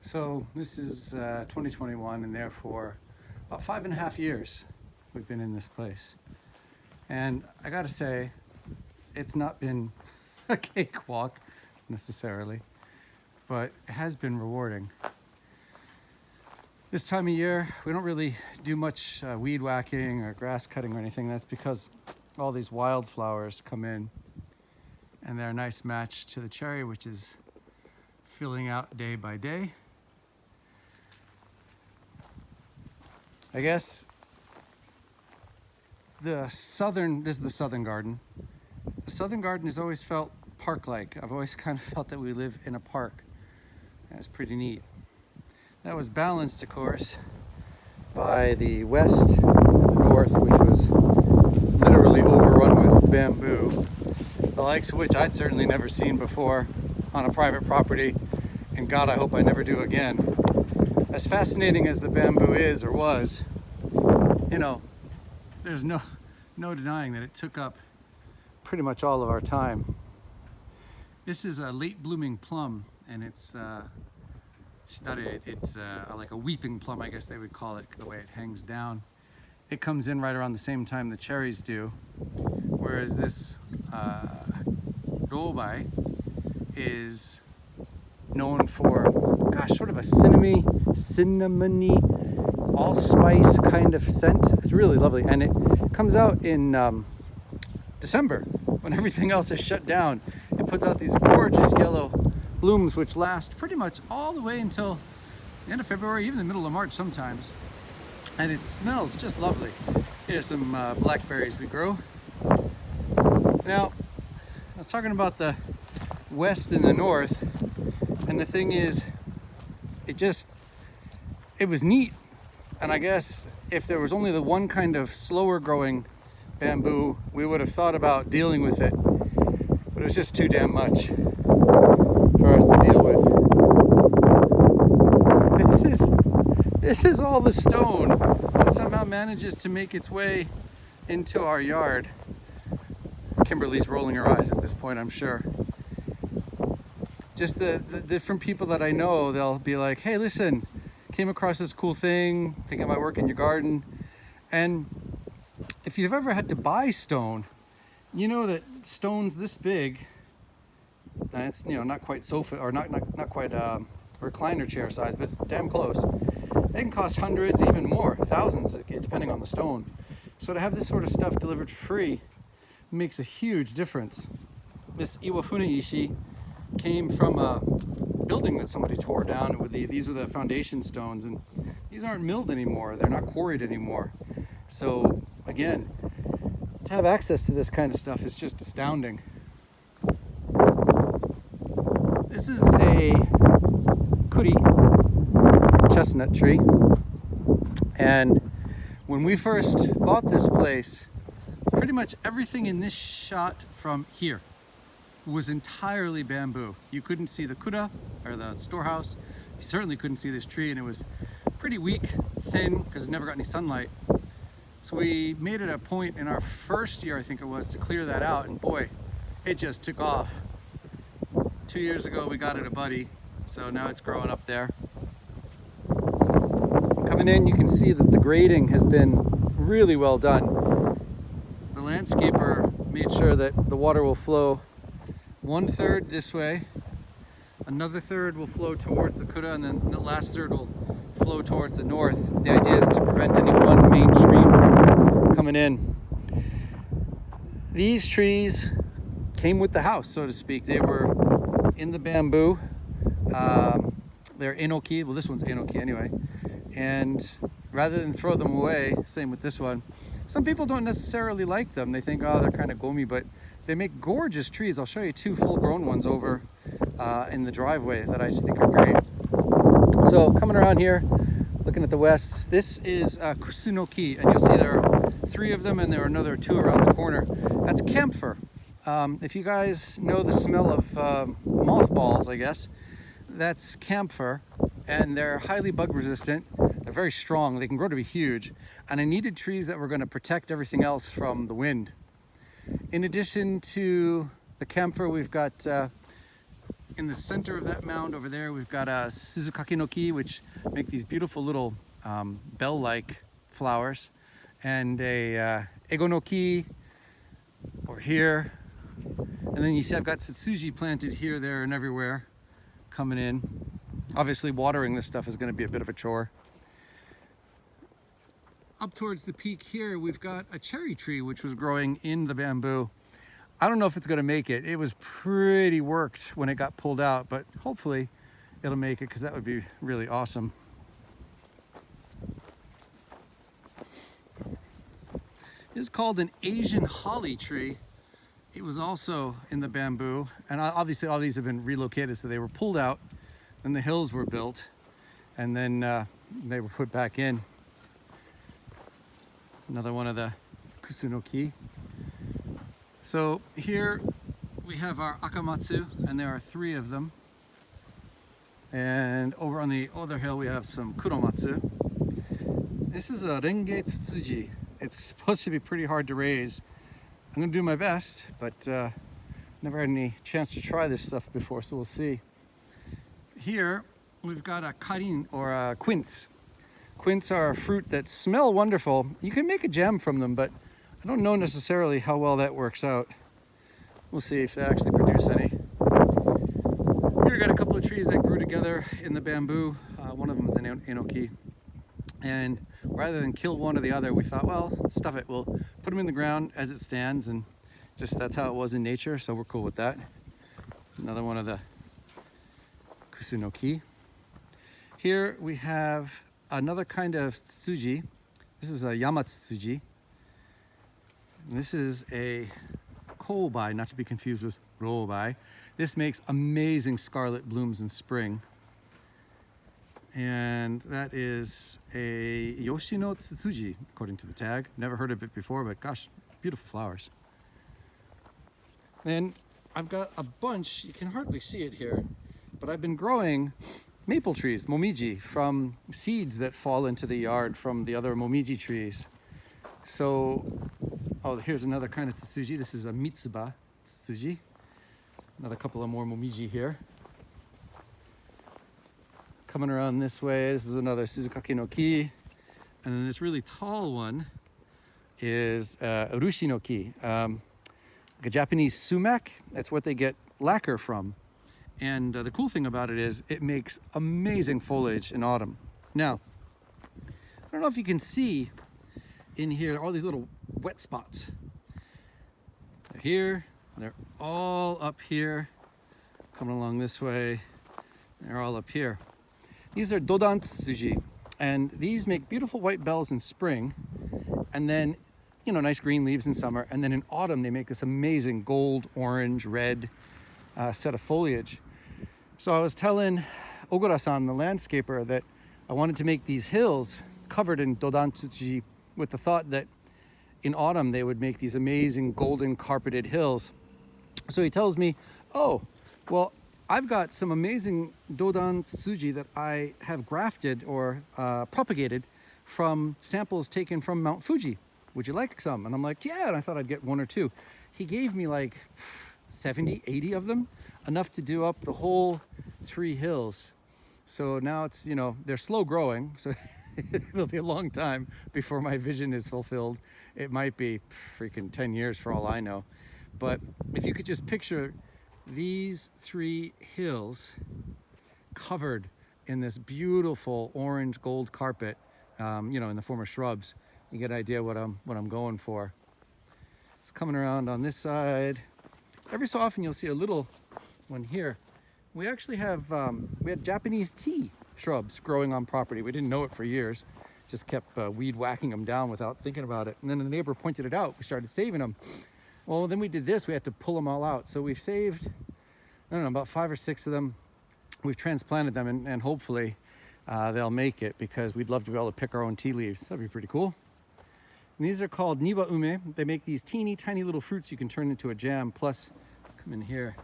So this is 2021, and therefore about 5.5 years we've been in this place. And I gotta say, it's not been a cakewalk necessarily, but it has been rewarding. This time of year, we don't really do much weed whacking or grass cutting or anything. That's because all these wildflowers come in and they're a nice match to the cherry, which is filling out day by day. I guess this is the southern garden. The southern garden has always felt park-like. I've always kind of felt that we live in a park. That's pretty neat. That was balanced, of course, by the west and the north, which was literally overrun with bamboo, the likes of which I'd certainly never seen before on a private property, and God, I hope I never do again. As fascinating as the bamboo is or was, you know, there's no denying that it took up pretty much all of our time. This is a late blooming plum, and it's like a weeping plum, I guess they would call it, the way it hangs down. It comes in right around the same time the cherries do, whereas this robai is known for, gosh, sort of a cinnamony, allspice kind of scent. It's really lovely, and it comes out in December when everything else is shut down. It puts out these gorgeous yellow blooms which last pretty much all the way until the end of February, even the middle of March sometimes, and it smells just lovely. Here's some blackberries we grow. Now, I was talking about the west and the north, and the thing is, it was neat. And I guess if there was only the one kind of slower growing bamboo, we would have thought about dealing with it, but it was just too damn much for us to deal with. This is all the stone that somehow manages to make its way into our yard. Kimberly's rolling her eyes at this point, I'm sure. Just the different people that I know, they'll be like, hey, listen, came across this cool thing, think it might work in your garden. And if you've ever had to buy stone, you know that stones this big, and it's, you know, not quite sofa, or not quite recliner chair size, but it's damn close. They can cost hundreds, even more, thousands, depending on the stone. So to have this sort of stuff delivered for free makes a huge difference. This Iwafune Ishi came from a building that somebody tore down. These were the foundation stones, and these aren't milled anymore. They're not quarried anymore. So again, to have access to this kind of stuff is just astounding. This is a Cutie chestnut tree, and when we first bought this place, pretty much everything in this shot from here was entirely bamboo. You couldn't see the kuda, or the storehouse. You certainly couldn't see this tree, and it was pretty weak, thin, because it never got any sunlight. So we made it a point in our first year, I think it was, to clear that out, and boy, it just took off. 2 years ago, we got it a buddy, so now it's growing up there. Coming in, you can see that the grading has been really well done. The landscaper made sure that the water will flow 1/3 this way, another third will flow towards the kuda, and then the last third will flow towards the north. The idea is to prevent any one main stream from coming in. These trees came with the house, so to speak. They were in the bamboo. They're enoki. Well, this one's enoki anyway. And rather than throw them away, same with this one, some people don't necessarily like them. They think, oh, they're kind of gomy, but they make gorgeous trees. I'll show you two full-grown ones over in the driveway that I just think are great. So coming around here, looking at the west, this is Kusunoki, and you'll see there are 3 of them, and there are another 2 around the corner. That's camphor. If you guys know the smell of mothballs, I guess, that's camphor, and they're highly bug resistant. They're very strong. They can grow to be huge, and I needed trees that were going to protect everything else from the wind. In addition to the camphor, we've got in the center of that mound over there, we've got a Suzukake no ki, which make these beautiful little bell-like flowers, and a Ego no ki over here. And then you see I've got Tsutsuji planted here, there, and everywhere coming in. Obviously watering this stuff is going to be a bit of a chore. Up towards the peak here, we've got a cherry tree which was growing in the bamboo. I don't know if it's going to make it. It was pretty worked when it got pulled out, but hopefully it'll make it, because that would be really awesome. This is called an Asian holly tree. It was also in the bamboo, and obviously all these have been relocated, so they were pulled out, then the hills were built, and then they were put back in. Another one of the kusunoki. So here we have our akamatsu, and there are 3 of them. And over on the other hill we have some kuromatsu. This is a renge tsutsuji. It's supposed to be pretty hard to raise. I'm gonna do my best, but never had any chance to try this stuff before, so we'll see. Here we've got a karin, or a quince. Quince are a fruit that smell wonderful. You can make a jam from them, but I don't know necessarily how well that works out. We'll see if they actually produce any. Here we got a couple of trees that grew together in the bamboo. One of them is an enoki. And rather than kill one or the other, we thought, well, stuff it. We'll put them in the ground as it stands, and just that's how it was in nature, so we're cool with that. Another one of the kusunoki. Here we have another kind of tsuji. This is a Yamatsuji. This is a kobai, not to be confused with robai. This makes amazing scarlet blooms in spring. And that is a Yoshino Tsutsuji, according to the tag. Never heard of it before, but gosh, beautiful flowers. Then I've got a bunch, you can hardly see it here, but I've been growing maple trees, momiji, from seeds that fall into the yard from the other momiji trees. So, oh, here's another kind of tsutsuji. This is a mitsuba tsutsuji. Another couple of more momiji here. Coming around this way, this is another Suzukake no ki. And then this really tall one is urushi no ki. A Japanese sumac, that's what they get lacquer from. And the cool thing about it is it makes amazing foliage in autumn. Now, I don't know if you can see in here all these little wet spots. They're here, they're all up here, coming along this way, they're all up here. These are dodan tsutsuji, and these make beautiful white bells in spring, and then, you know, nice green leaves in summer, and then in autumn they make this amazing gold, orange, red set of foliage. So I was telling Ogura-san, the landscaper, that I wanted to make these hills covered in dodan tsutsuji with the thought that in autumn they would make these amazing golden carpeted hills. So he tells me, oh, well, I've got some amazing dodan tsutsuji that I have grafted or propagated from samples taken from Mount Fuji. Would you like some? And I'm like, yeah, and I thought I'd get 1 or 2. He gave me like 70, 80 of them, enough to do up the whole 3 hills. So now it's, you know, they're slow growing, so it'll be a long time before my vision is fulfilled. It might be freaking 10 years for all I know. But if you could just picture these 3 hills covered in this beautiful orange gold carpet, you know, in the form of shrubs, you get an idea what I'm going for. It's coming around on this side. Every so often you'll see a little one here. We actually have, we had Japanese tea shrubs growing on property. We didn't know it for years. Just kept weed whacking them down without thinking about it. And then the neighbor pointed it out. We started saving them. Well, then we did this. We had to pull them all out. So we've saved, I don't know, about 5 or 6 of them. We've transplanted them, and hopefully they'll make it, because we'd love to be able to pick our own tea leaves. That'd be pretty cool. And these are called niwa ume. They make these teeny tiny little fruits you can turn into a jam. Plus, come in here.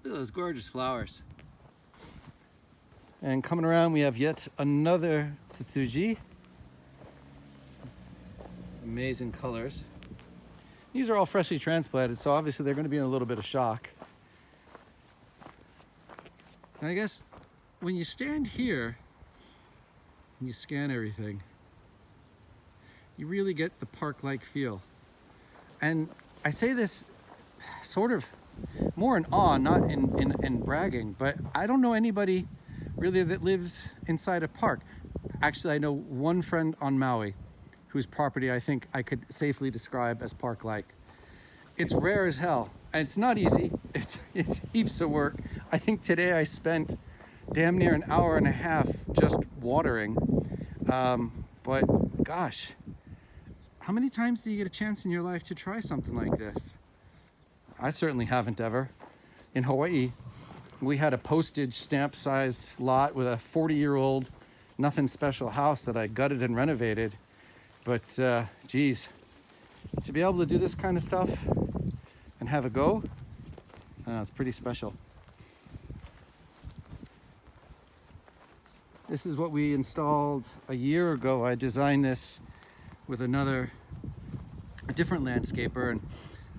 Look at those gorgeous flowers. And coming around, we have yet another tsutsuji. Amazing colors. These are all freshly transplanted, so obviously they're going to be in a little bit of shock. And I guess when you stand here and you scan everything, you really get the park-like feel. And I say this sort of more in awe, not in bragging, but I don't know anybody really that lives inside a park. Actually, I know one friend on Maui whose property I think I could safely describe as park-like. It's rare as hell, and it's not easy. It's heaps of work. I think today I spent damn near an hour and a half just watering. But gosh, how many times do you get a chance in your life to try something like this? I certainly haven't ever. In Hawaii, we had a postage stamp sized lot with a 40-year-old, nothing special house that I gutted and renovated. But geez, to be able to do this kind of stuff and have a go, it's pretty special. This is what we installed a year ago. I designed this with a different landscaper, and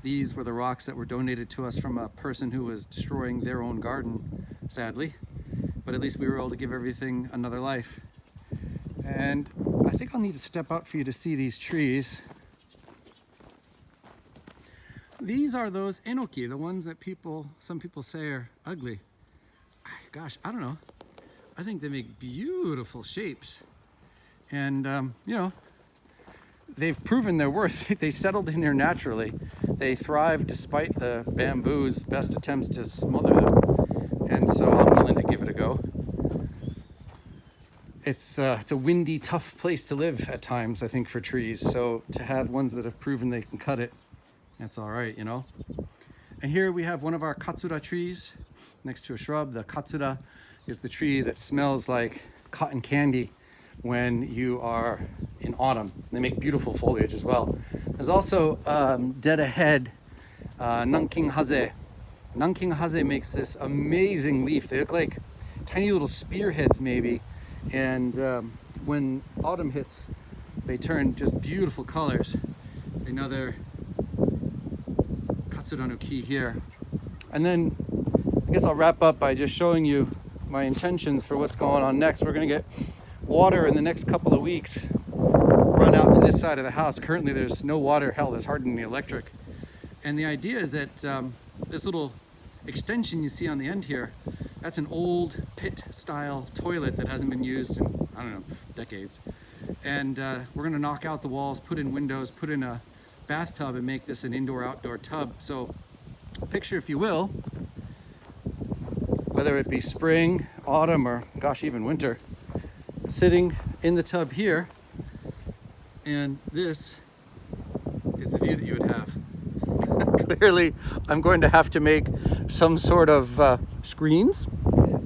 these were the rocks that were donated to us from a person who was destroying their own garden, sadly. But at least we were able to give everything another life. And I think I'll need to step out for you to see these trees. These are those enoki, the ones that some people say are ugly. Gosh, I don't know. I think they make beautiful shapes. And, you know, they've proven their worth. They settled in here naturally. They thrive despite the bamboo's best attempts to smother them. And so I'm willing to give it a go. It's a windy, tough place to live at times, I think, for trees. So to have ones that have proven they can cut it, that's all right, you know. And here we have one of our Katsura trees next to a shrub. The Katsura is the tree that smells like cotton candy when you are in autumn. They make beautiful foliage as well. There's also dead ahead Nanking Haze. Nanking Haze makes this amazing leaf. They look like tiny little spearheads maybe. And when autumn hits, they turn just beautiful colors. Another Katsura no ki here. And then I guess I'll wrap up by just showing you my intentions for what's going on next. We're gonna get water in the next couple of weeks, run out to this side of the house. Currently there's no water, hell, there's hardly any electric. And the idea is that this little extension you see on the end here, that's an old pit style toilet that hasn't been used in, I don't know, decades. And we're gonna knock out the walls, put in windows, put in a bathtub and make this an indoor-outdoor tub. So picture, if you will, whether it be spring, autumn, or gosh, even winter, sitting in the tub here, and this is the view that you would have. Clearly, I'm going to have to make some sort of screens,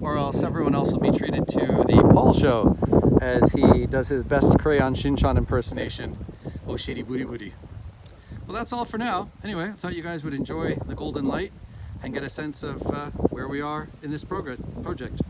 or else everyone else will be treated to the Paul show as he does his best Crayon Shinchan impersonation. Oh, shady booty booty. Well, that's all for now. Anyway, I thought you guys would enjoy the golden light and get a sense of where we are in this project.